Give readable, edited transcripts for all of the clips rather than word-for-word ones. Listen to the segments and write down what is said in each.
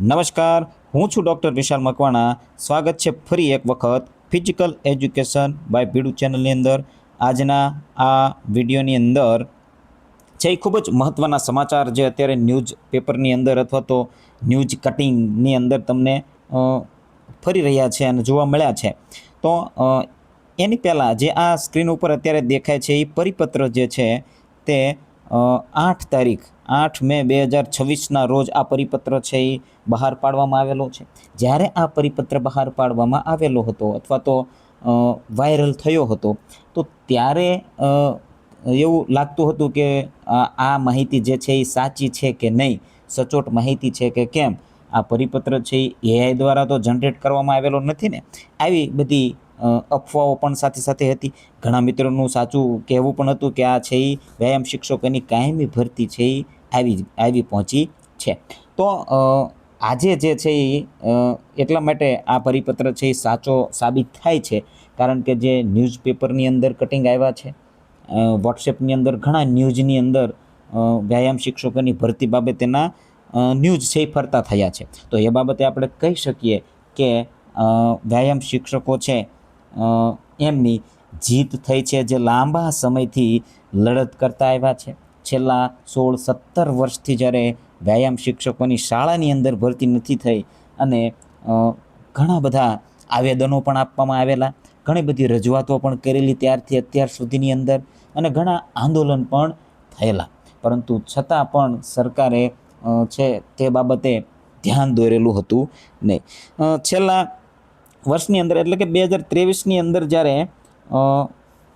નમસ્કાર, હું છું ડૉક્ટર વિશાલ મકવાણા. સ્વાગત છે ફરી એક વખત ફિઝિકલ એજ્યુકેશન બાય ભીડુ ચેનલની અંદર. આજના આ વિડીયોની અંદર છે એ ખૂબ જ મહત્ત્વના સમાચાર જે અત્યારે ન્યૂઝ પેપરની અંદર અથવા તો ન્યૂઝ કટિંગની અંદર તમને ફરી રહ્યા છે અને જોવા મળ્યા છે. તો એની પહેલાં જે આ સ્ક્રીન ઉપર અત્યારે દેખાય છે એ પરિપત્ર જે છે તે 8 મે 2026ના રોજ આ પરિપત્ર છે એ બહાર પાડવામાં આવેલો છે. જ્યારે આ પરિપત્ર બહાર પાડવામાં આવેલો હતો અથવા તો વાયરલ થયો હતો તો ત્યારે એવું લાગતું હતું કે આ માહિતી જે છે એ સાચી છે કે નહીં, સચોટ માહિતી છે કે કેમ. આ પરિપત્ર છે એ એઆઈ દ્વારા તો જનરેટ કરવામાં આવેલો નથી ને. આવી બધી અફવાઓ પણ સાથે સાથે હતી. ઘણા મિત્રોનું સાચું કહેવું પણ હતું કે આ છે એ વ્યાયામ શિક્ષકોની કાયમી ભરતી છે એ આવી પહોંચી છે. તો આજે જે છે એ એટલા માટે આ પરિપત્ર છે એ સાચો સાબિત થાય છે, કારણ કે જે ન્યૂઝપેપરની અંદર કટિંગ આવ્યા છે, વોટ્સએપની અંદર ઘણા ન્યૂઝની અંદર વ્યાયામ શિક્ષકોની ભરતી બાબતેના ન્યૂઝ છે એ ફરતા થયા છે. તો એ બાબતે આપણે કહી શકીએ કે વ્યાયામ શિક્ષકો છે એમની જીત થઈ છે, જે લાંબા સમયથી લડત કરતા આવ્યા છે. છેલ્લા 16-17 વર્ષથી જ્યારે વ્યાયામ શિક્ષકોની શાળાની અંદર ભરતી નથી થઈ અને ઘણા બધા આવેદનો પણ આપવામાં આવેલા, ઘણી બધી રજૂઆતો પણ કરેલી ત્યારથી અત્યાર સુધીની અંદર, અને ઘણા આંદોલન પણ થયેલા, પરંતુ છતાં પણ સરકારે છે તે બાબતે ધ્યાન દોરેલું હતું નહીં. છેલ્લા વર્ષની અંદર એટલે કે 2023ની અંદર જ્યારે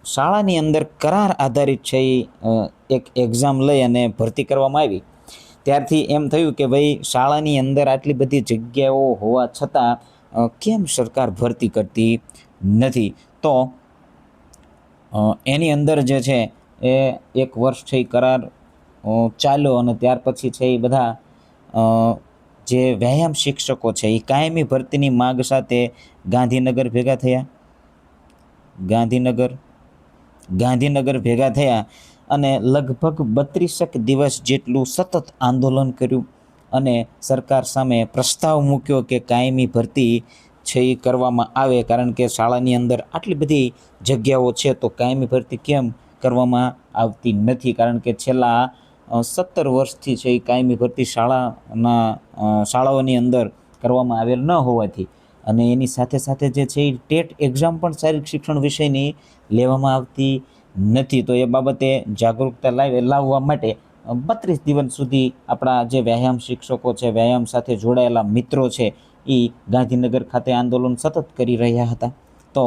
શાળાની અંદર કરાર આધારિત છે એક એક્ઝામ લઈ અને ભરતી કરવામાં આવી, ત્યારથી એમ થયું કે ભાઈ શાળાની અંદર આટલી બધી જગ્યાઓ હોવા છતાં કેમ સરકાર ભરતી કરતી નથી. તો એની અંદર જે છે એ એક વર્ષ છે એ કરાર ચાલ્યો અને ત્યાર પછી છે એ બધા જે વ્યાયામ શિક્ષકો છે એ કાયમી ભરતીની માગ સાથે ગાંધીનગર ભેગા થયા. ગાંધીનગર ભેગા થયા અને લગભગ 32 દિવસ જેટલું સતત આંદોલન કર્યું અને સરકાર સામે પ્રસ્તાવ મૂક્યો કે કાયમી ભરતી છે એ કરવામાં આવે, કારણ કે શાળાની અંદર આટલી બધી જગ્યાઓ છે તો કાયમી ભરતી કેમ કરવામાં આવતી નથી, કારણ કે છેલ્લા 17 વર્ષથી છે એ કાયમી ભરતી શાળાઓની અંદર કરવામાં આવેલ ન હોવાથી, અને એની સાથે સાથે જે છે એ ટેટ એક્ઝામ પણ શારીરિક શિક્ષણ વિષયની લેવામાં આવતી નથી. તો એ બાબતે જાગૃતતા લાવવા માટે 32 દિવસ સુધી આપણા જે વ્યાયામ શિક્ષકો છે, વ્યાયામ સાથે જોડાયેલા મિત્રો છે, એ ગાંધીનગર ખાતે આંદોલન સતત કરી રહ્યા હતા. તો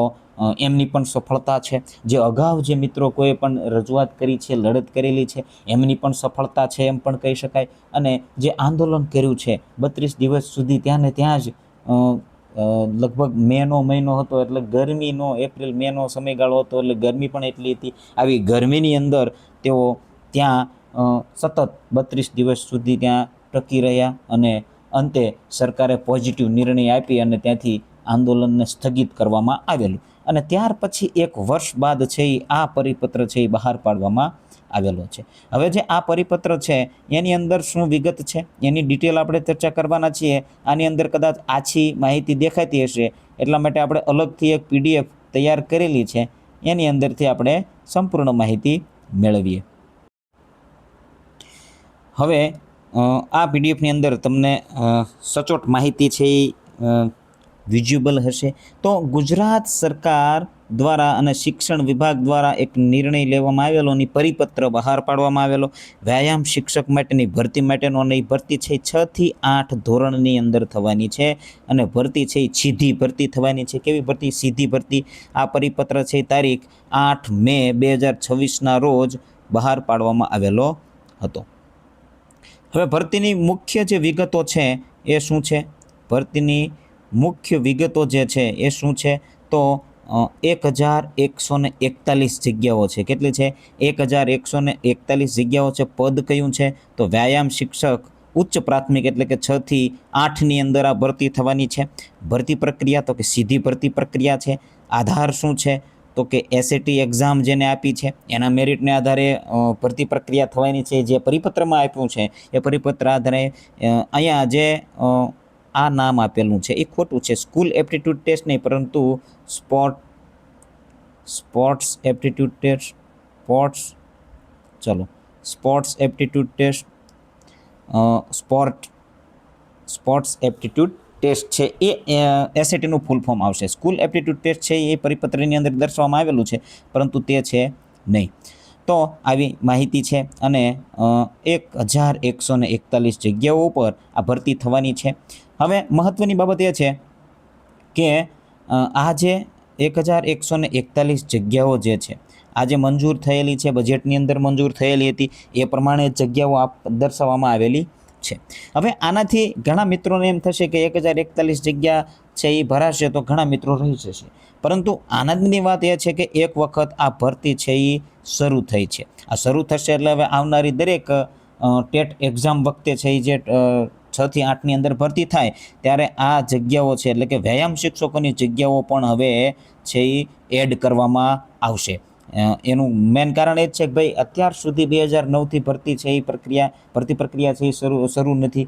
એમની પણ સફળતા છે. જે અગાઉ જે મિત્રો કોઈ પણ રજૂઆત કરી છે, લડત કરેલી છે, એમની પણ સફળતા છે એમ પણ કહી શકાય. અને જે આંદોલન કર્યું છે 32 દિવસ સુધી, ત્યાં ને ત્યાં જ લગભગ મેનો મહિનો હતો એટલે ગરમીનો, એપ્રિલ મેનો સમયગાળો હતો એટલે ગરમી પણ એટલી હતી. આવી ગરમીની અંદર તેઓ ત્યાં સતત 32 દિવસ સુધી ત્યાં ટકી રહ્યા અને અંતે સરકારે પોઝિટિવ નિર્ણય આપી અને ત્યાંથી આંદોલનને સ્થગિત કરવામાં આવેલું. અને ત્યાર પછી એક વર્ષ બાદ છે એ આ પરિપત્ર છે એ બહાર પાડવામાં આવેલો છે. હવે જે આ પરિપત્ર છે એની અંદર શું વિગત છે એની ડિટેલ આપણે ચર્ચા કરવાના છીએ. આની અંદર કદાચ આછી માહિતી દેખાતી હશે એટલા માટે આપણે અલગથી એક PDF તૈયાર કરેલી છે, એની અંદરથી આપણે સંપૂર્ણ માહિતી મેળવીએ. હવે આ PDFની અંદર તમને સચોટ માહિતી છે એ વિઝ્યુઅલ હશે. તો ગુજરાત સરકાર દ્વારા અને શિક્ષણ વિભાગ દ્વારા એક નિર્ણય લેવામાં આવેલો અને પરિપત્ર બહાર પાડવામાં આવેલો. વ્યાયામ શિક્ષક માટેની ભરતી માટેનો, અને એ ભરતી છે 6 થી 8 ધોરણની અંદર થવાની છે અને ભરતી છે એ સીધી ભરતી થવાની છે. કેવી ભરતી? સીધી ભરતી. આ પરિપત્ર છે તારીખ 8 મે 2026ના રોજ બહાર પાડવામાં આવેલો હતો. હવે ભરતીની મુખ્ય જે વિગતો છે એ શું છે? ભરતીની મુખ્ય વિગતો જે છે એ શું છે? તો 1141 જગ્યાઓ છે. કેટલી છે? 1141 જગ્યાઓ છે. પદ કયું છે? તો વ્યાયામ શિક્ષક ઉચ્ચ પ્રાથમિક એટલે કે 6 થી 8ની અંદર આ ભરતી થવાની છે. ભરતી પ્રક્રિયા તો કે સીધી ભરતી પ્રક્રિયા છે. આધાર શું છે? તો કે SAT એક્ઝામ જેને આપી છે એના મેરિટને આધારે ભરતી પ્રક્રિયા થવાની છે. જે પરિપત્રમાં આપ્યું છે એ પરિપત્ર આધારે અહીંયા જે આ નામ આપેલું છે એ ખોટું છે. સ્કૂલ એપ્ટિટ્યૂડ ટેસ્ટ નહીં, પરંતુ sports aptitude test, sports aptitude test, sports aptitude test છે એ એસએટીનું ફૂલ ફોર્મ આવશે. સ્કૂલ એપ્ટિટ્યૂડ ટેસ્ટ છે એ પરિપત્રની અંદર દર્શાવવામાં આવેલું છે, પરંતુ તે છે નહીં. તો આવી માહિતી છે. અને 1141 જગ્યાઓ ઉપર આ ભરતી થવાની છે. હવે મહત્ત્વની બાબત એ છે કે આ જે 1141 જગ્યાઓ જે છે આજે મંજૂર થયેલી છે, બજેટની અંદર મંજૂર થયેલી હતી, એ પ્રમાણે જગ્યાઓ દર્શાવવામાં આવેલી છે. હવે આનાથી ઘણા મિત્રોને એમ થશે કે 1041 જગ્યા છે એ ભરાશે તો ઘણા મિત્રો રહી જશે, પરંતુ આનંદની વાત એ છે કે એક વખત આ ભરતી છે એ શરૂ થઈ છે. આ શરૂ થશે એટલે હવે આવનારી દરેક ટેટ એક્ઝામ વખતે છે એ જે 6 થી 8ની અંદર ભરતી થાય ત્યારે આ જગ્યાઓ છે એટલે કે વ્યાયામ શિક્ષકોની જગ્યાઓ પણ હવે છે એ એડ કરવામાં આવશે. એનું મેન કારણ એ જ છે કે ભાઈ અત્યાર સુધી 2009થી ભરતી છે એ ભરતી પ્રક્રિયા છે એ શરૂ નથી,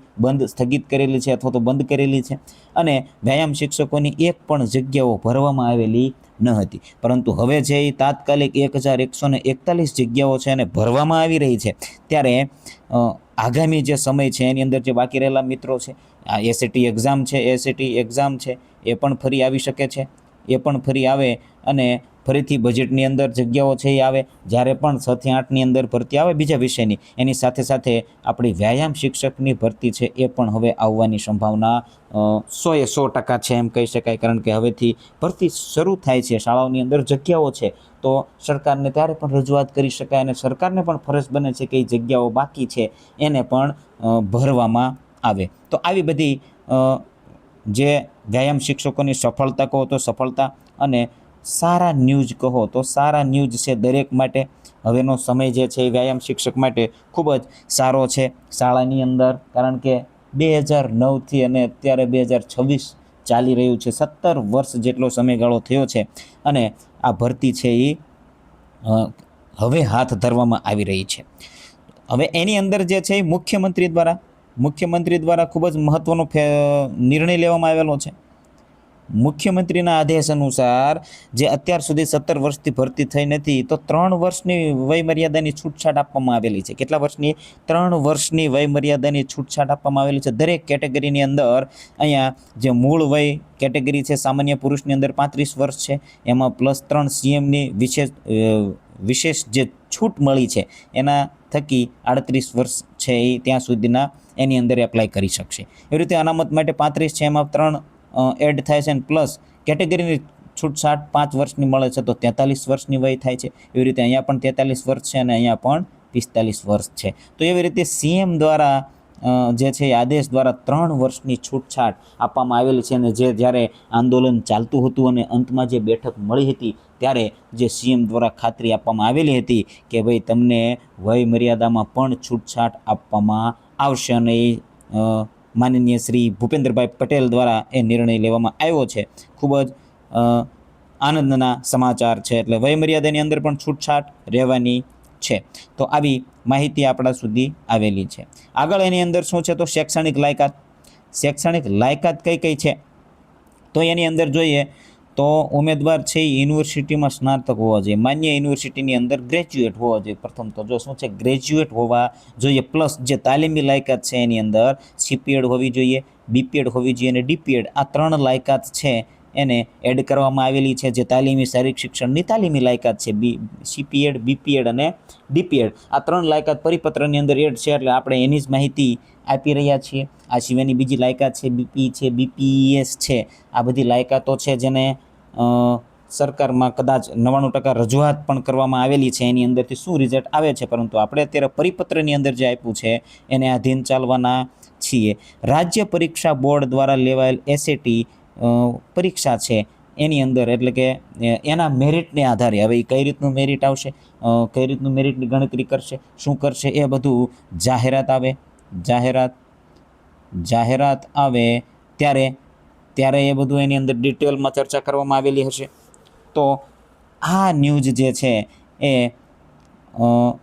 સ્થગિત કરેલી છે અથવા તો બંધ કરેલી છે, અને વ્યાયામ શિક્ષકોની એક પણ જગ્યાઓ ભરવામાં આવેલી ન હતી. પરંતુ હવે જે તાત્કાલિક 1141 જગ્યાઓ છે અને ભરવામાં આવી રહી છે, ત્યારે આગામી જે સમય છે એની અંદર જે બાકી રહેલા મિત્રો છે, આ એસએટી એક્ઝામ છે એ પણ ફરી આવી શકે છે. એ પણ ફરી આવે અને ફરીથી બજેટની અંદર જગ્યાઓ છે એ આવે. જ્યારે પણ 6 થી 8ની અંદર ભરતી આવે બીજા વિષયની, એની સાથે સાથે આપણી વ્યાયામ શિક્ષકની ભરતી છે એ પણ હવે આવવાની સંભાવના 100% છે એમ કહી શકાય. કારણ કે હવેથી ભરતી શરૂ થાય છે, શાળાઓની અંદર જગ્યાઓ છે, તો સરકારને ત્યારે પણ રજૂઆત કરી શકાય અને સરકારને પણ ફરજ બને છે કે એ જગ્યાઓ બાકી છે એને પણ ભરવામાં આવે. તો આવી બધી જે વ્યાયામ શિક્ષકોની સફળતા કહો તો સફળતા અને સારા ન્યૂઝ કહો તો સારા ન્યૂઝ છે દરેક માટે. હવેનો સમય જે છે એ વ્યાયામ શિક્ષક માટે ખૂબ જ સારો છે શાળાની અંદર, કારણ કે 2009થી અને અત્યારે 2026 ચાલી રહ્યું છે. 17 વર્ષ જેટલો સમયગાળો થયો છે અને આ ભરતી છે એ હવે હાથ ધરવામાં આવી રહી છે. હવે એની અંદર જે છે એ મુખ્યમંત્રી દ્વારા ખૂબ જ મહત્ત્વનો નિર્ણય લેવામાં આવેલો છે. મુખ્યમંત્રીના આદેશ અનુસાર જે અત્યાર સુધી 17 વર્ષથી ભરતી થઈ નથી, તો 3 વર્ષની વયમર્યાદાની છૂટછાટ આપવામાં આવેલી છે. કેટલા વર્ષની? 3 વર્ષની વયમર્યાદાની છૂટછાટ આપવામાં આવેલી છે દરેક કેટેગરીની અંદર. અહીંયા જે મૂળ વય કેટેગરી છે સામાન્ય પુરુષની અંદર 35 વર્ષ છે, એમાં +3 સીએમની વિશેષ જે છૂટ મળી છે એના થકી 38 વર્ષ છે એ ત્યાં સુધીના એની અંદર એપ્લાય કરી શકશે. એવી રીતે અનામત માટે 35 છે, એમાં 3 એડ થાય છે, અને પ્લસ કેટેગરીની છૂટછાટ 5 વર્ષની મળે છે તો 43 વર્ષની વય થાય છે. એવી રીતે અહીંયા પણ 43 વર્ષ છે અને અહીંયા પણ 45 વર્ષ છે. તો એવી રીતે સીએમ દ્વારા જે છે એ આદેશ દ્વારા 3 વર્ષની છૂટછાટ આપવામાં આવેલી છે. અને જે જ્યારે આંદોલન ચાલતું હતું અને અંતમાં જે બેઠક મળી હતી ત્યારે જે સીએમ દ્વારા ખાતરી આપવામાં આવેલી હતી કે ભાઈ તમને વય મર્યાદામાં પણ છૂટછાટ આપવામાં આવશે, અને એ માનનીય શ્રી ભૂપેન્દ્રભાઈ પટેલ દ્વારા એ નિર્ણય લેવામાં આવ્યો છે. ખૂબ જ આનંદના સમાચાર છે. એટલે વયમર્યાદાની અંદર પણ છૂટછાટ રહેવાની છે. તો આવી માહિતી આપણા સુધી આવેલી છે. આગળ એની અંદર શું છે તો શૈક્ષણિક લાયકાત કઈ છે તો એની અંદર જોઈએ તો ઉમેદવાર છે યુનિવર્સિટીમાં સ્નાતક હોવા જોઈએ, માન્ય યુનિવર્સિટીની અંદર ગ્રેજ્યુએટ હોવા જોઈએ. પ્રથમ તો જો શું છે ગ્રેજ્યુએટ હોવા જોઈએ, પ્લસ જે તાલીમી લાયકાત છે એની અંદર સીપીએડ હોવી જોઈએ, બીપીએડ હોવી જોઈએ અને ડીપીએડ, આ 3 લાયકાત છે એને એડ કરવામાં આવેલી છે. જે તાલીમી શારીરિક શિક્ષણની તાલીમી લાયકાત છે, સીપીએડ, બીપીએડ અને ડીપીએડ, આ 3 લાયકાત પરિપત્રની અંદર એડ છે. એટલે આપણે એની જ માહિતી આપી રહ્યા છીએ. આ સિવાયની બીજી લાયકાત છે બીપી છે, બીપીએસ છે, આ બધી લાયકાતો છે જેને સરકારમાં કદાચ 99% રજૂઆત પણ કરવામાં આવેલી છે. એની અંદરથી શું રિઝલ્ટ આવે છે, પરંતુ આપણે અત્યારે પરિપત્રની અંદર જે આપ્યું છે એને આધીન ચાલવાના છીએ. રાજ્ય પરીક્ષા બોર્ડ દ્વારા લેવાયેલ એસએટી પરીક્ષા છે એની અંદર, એટલે કે એના મેરિટને આધારે હવે એ કઈ રીતનું મેરિટ આવશે, કઈ રીતનું મેરિટની ગણતરી કરશે, શું કરશે, એ બધું જાહેરાત આવે ત્યારે એ બધું એની અંદર ડિટેલમાં ચર્ચા કરવામાં આવેલી હશે. તો આ ન્યૂઝ જે છે એ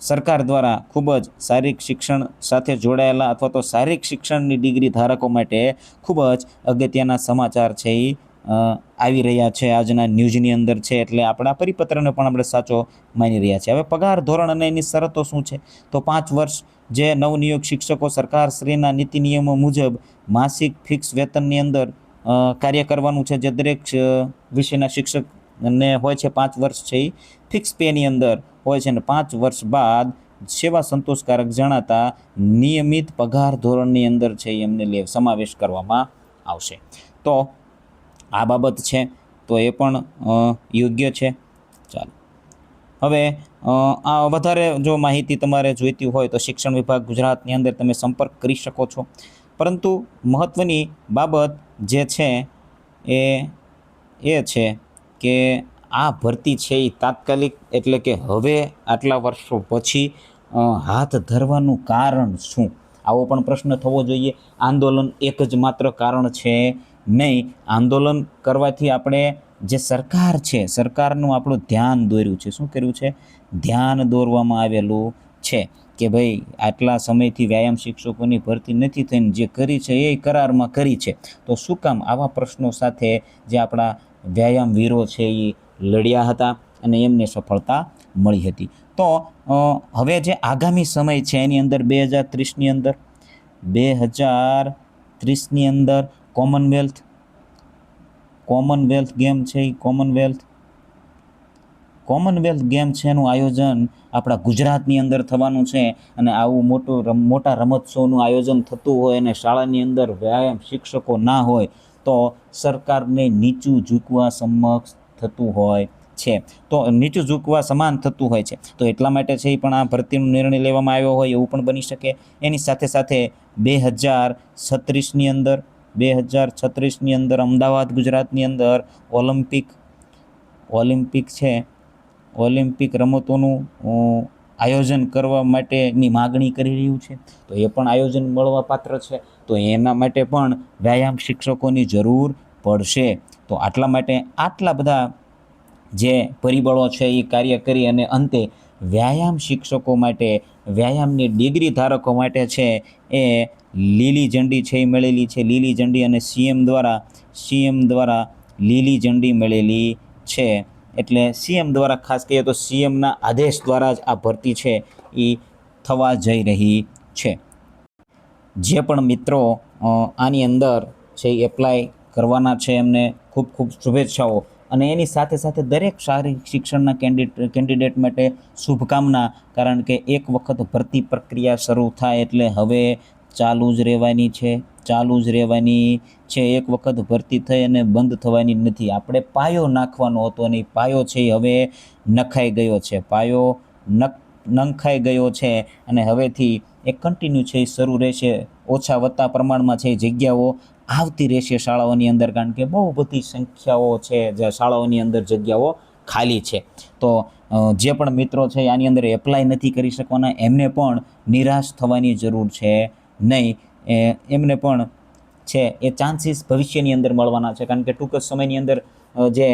સરકાર દ્વારા ખૂબ જ શારીરિક શિક્ષણ સાથે જોડાયેલા અથવા તો શારીરિક શિક્ષણની ડિગ્રી ધારકો માટે ખૂબ જ અગત્યના સમાચાર છે એ આવી રહ્યા છે આજના ન્યૂઝની અંદર છે. એટલે આપણા પરિપત્રને પણ આપણે સાચો માની રહ્યા છીએ. હવે પગાર ધોરણ અને એની શરતો શું છે? તો 5 વર્ષ જે નવનિયોગ શિક્ષકો સરકારશ્રીના નીતિ નિયમો મુજબ માસિક ફિક્સ વેતનની અંદર કાર્ય કરવાનું છે. જે દરેક વિષયના શિક્ષકને હોય છે 5 વર્ષ છે એ ફિક્સ પેની અંદર હોય છે. અને 5 વર્ષ બાદ સેવા સંતોષકારક જણાતા નિયમિત પગાર ધોરણની અંદર છે એમને સમાવેશ કરવામાં આવશે. તો આ બાબત છે તો એ પણ યોગ્ય છે. ચાલો હવે આ વધારે જો માહિતી તમારે જોઈતી હોય તો શિક્ષણ વિભાગ ગુજરાતની અંદર તમે સંપર્ક કરી શકો છો. પરંતુ મહત્ત્વની બાબત જે છે એ છે કે આ ભરતી છે એ તાત્કાલિક એટલે કે હવે આટલા વર્ષો પછી હાથ ધરવાનું કારણ શું? આવો પણ પ્રશ્ન થવો જોઈએ. આંદોલન એક જ માત્ર કારણ છે નહીં. આંદોલન કરવાથી આપણે જે સરકાર છે સરકારનું આપણું ધ્યાન દોર્યું છે. શું કર્યું છે? ધ્યાન દોરવામાં આવેલું છે કે ભાઈ આટલા સમયથી વ્યાયામ શિક્ષકોની ભરતી નથી થઈને જે કરી છે એ કરારમાં કરી છે. તો શું કામ આવા પ્રશ્નો સાથે જે આપણા વ્યાયામ વીરો છે એ લડ્યા હતા અને એમને સફળતા મળી હતી. તો હવે જે આગામી સમય છે એની અંદર 2030ની અંદર 2030ની અંદર કોમનવેલ્થ ગેમ છે એ કોમનવેલ્થ ગેમ છે એનું આયોજન આપણા ગુજરાતની અંદર થવાનું છે. અને આવું મોટા રમોત્સવનું આયોજન થતું હોય અને શાળાની અંદર વ્યાયામ શિક્ષકો ના હોય તો સરકારને નીચું ઝૂકવા સમક્ષ થતું હોય છે. તો નીચું ઝૂકવા સમાન થતું હોય છે. તો એટલા માટે છે એ પણ આ ભરતીનો નિર્ણય લેવામાં આવ્યો હોય એવું પણ બની શકે. એની સાથે સાથે 2036ની અંદર અમદાવાદ ગુજરાતની અંદર ઓલિમ્પિક રમતોનું આયોજન કરવા માટેની માગણી કરી રહ્યું છે. તો એ પણ આયોજન મળવાપાત્ર છે. તો એના માટે પણ વ્યાયામ શિક્ષકોની જરૂર પડશે. તો આટલા માટે આટલા બધા જે પરિબળો છે એ કાર્ય કરી અને અંતે વ્યાયામ શિક્ષકો માટે વ્યાયામની ડિગ્રી ધારકો માટે છે એ લીલી ઝંડી છે એ મળેલી છે. લીલી ઝંડી અને સીએમ દ્વારા લીલી ઝંડી મળેલી છે. એટલે સીએમ દ્વારા ખાસ કહીએ તો સીએમના આદેશ દ્વારા જ આ ભરતી છે એ થવા જઈ રહી છે. જે પણ મિત્રો આની અંદર છે એપ્લાય કરવાના છે એમને ખૂબ ખૂબ શુભેચ્છાઓ. અને એની સાથે સાથે દરેક શારીરિક શિક્ષણના કેન્ડિડેટ માટે શુભકામના. કારણ કે એક વખત ભરતી પ્રક્રિયા શરૂ થાય એટલે હવે ચાલુ જ રહેવાની છે. એક વખત ભરતી થઈ અને બંધ થવાની નથી. આપણે પાયો નાખવાનો હતો અને એ પાયો છે એ હવે નખાઈ ગયો છે અને હવેથી એ કન્ટિન્યુ છે એ શરૂ રહેશે. ઓછા વત્તા પ્રમાણમાં છે જગ્યાઓ આવતી રહેશે શાળાઓની અંદર. કારણ કે બહુ બધી સંખ્યાઓ છે જે શાળાઓની અંદર જગ્યાઓ ખાલી છે. તો જે પણ મિત્રો છે આની અંદર એપ્લાય નથી કરી શકવાના એમને પણ નિરાશ થવાની જરૂર છે નહીં. એમને પણ છે એ ચાન્સીસ ભવિષ્યની અંદર મળવાના છે. કારણ કે ટૂંક જ સમયની અંદર જે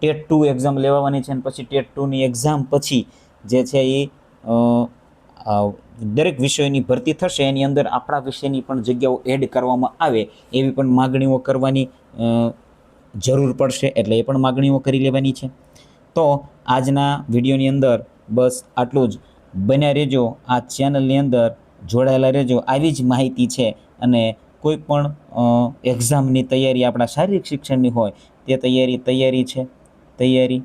ટેટ 2 એક્ઝામ લેવાની છે અને પછી ટેટ 2ની એક્ઝામ પછી જે છે એ દરેક વિષયોની ભરતી થશે એની અંદર આપણા વિષયની પણ જગ્યાઓ એડ કરવામાં આવે એવી પણ માગણીઓ કરવાની જરૂર પડશે. એટલે એ પણ માગણીઓ કરી લેવાની છે. તો આજના વિડીયોની અંદર બસ આટલું જ. બન્યા રહેજો આ ચેનલની અંદર, જોડાયેલા રહેજો. આવી જ માહિતી છે અને કોઈ પણ એક્ઝામની તૈયારી આપણા શારીરિક શિક્ષણની હોય તે તૈયારી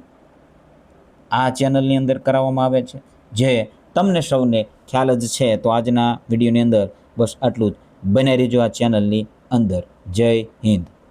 આ ચેનલની અંદર કરાવવામાં આવે છે જે તમને સૌને ખ્યાલ જ છે. તો આજના વિડીયોની અંદર બસ આટલું જ. બન્યા રહેજો આ ચેનલની અંદર. જય હિન્દ.